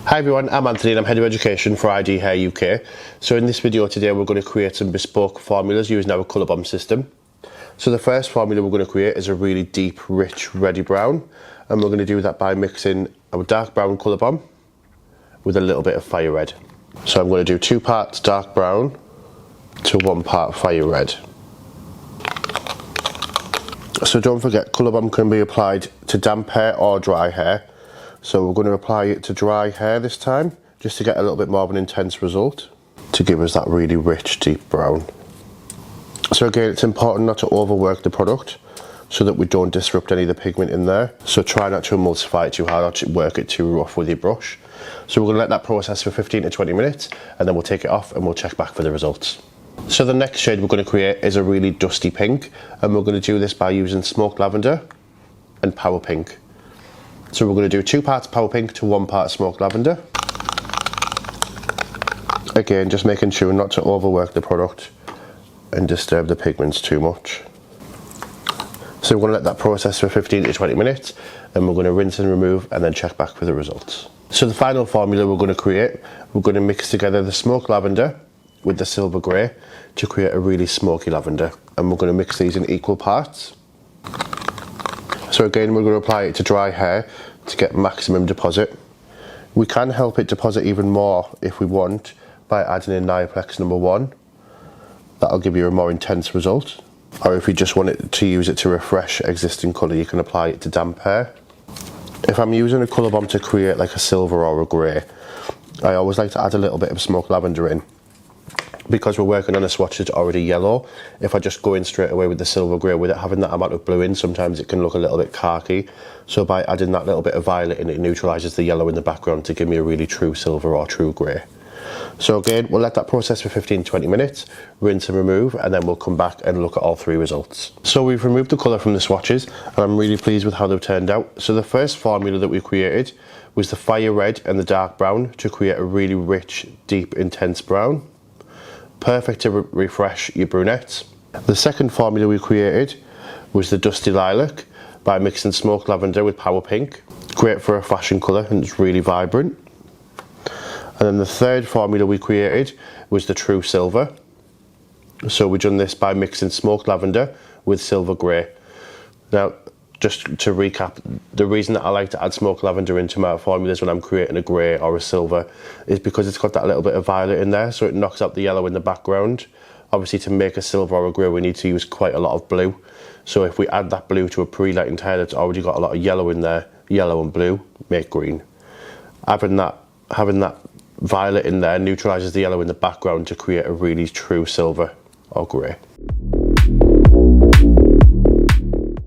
Hi everyone, I'm Anthony and I'm Head of Education for IdHAIR UK. So in this video today we're going to create some bespoke formulas using our colour bomb system. So the first formula we're going to create is a really deep, rich, reddy brown, and we're going to do that by mixing our dark brown colour bomb with a little bit of fire red. So I'm going to do 2 parts dark brown to 1 part fire red. So don't forget, colour bomb can be applied to damp hair or dry hair. So we're going to apply it to dry hair this time, just to get a little bit more of an intense result, to give us that really rich, deep brown. So again, it's important not to overwork the product, so that we don't disrupt any of the pigment in there. So try not to emulsify it too hard or to work it too rough with your brush. So we're going to let that process for 15 to 20 minutes, and then we'll take it off and we'll check back for the results. So the next shade we're going to create is a really dusty pink, and we're going to do this by using smoked lavender and power pink. So we're going to do 2 parts power pink to 1 part smoked lavender. Again, just making sure not to overwork the product and disturb the pigments too much. So we're going to let that process for 15 to 20 minutes, and we're going to rinse and remove and then check back for the results. So the final formula we're going to create, we're going to mix together the smoked lavender with the silver grey to create a really smoky lavender, and we're going to mix these in equal parts. So again, we're going to apply it to dry hair to get maximum deposit. We can help it deposit even more if we want by adding in Niaplex number 1. That'll give you a more intense result. Or if you just want it to use it to refresh existing colour, you can apply it to damp hair. If I'm using a colour bomb to create like a silver or a grey, I always like to add a little bit of smoked lavender in. Because we're working on a swatch that's already yellow, if I just go in straight away with the silver grey with it having that amount of blue in, sometimes it can look a little bit khaki. So by adding that little bit of violet in, it neutralises the yellow in the background to give me a really true silver or true grey. So again, we'll let that process for 15-20 minutes, rinse and remove, and then we'll come back and look at all 3 results. So we've removed the colour from the swatches, and I'm really pleased with how they've turned out. So the first formula that we created was the fire red and the dark brown to create a really rich, deep, intense brown. Perfect to refresh your brunettes. The second formula we created was the dusty lilac by mixing smoked lavender with power pink. Great for a fashion colour and it's really vibrant. And then the third formula we created was the true silver. So we've done this by mixing smoked lavender with silver grey. Now, just to recap, the reason that I like to add smoked lavender into my formulas when I'm creating a grey or a silver is because it's got that little bit of violet in there, so it knocks out the yellow in the background. Obviously, to make a silver or a grey, we need to use quite a lot of blue. So if we add that blue to a pre-lightened hair that's already got a lot of yellow in there, yellow and blue, make green. Having that violet in there neutralises the yellow in the background to create a really true silver or grey.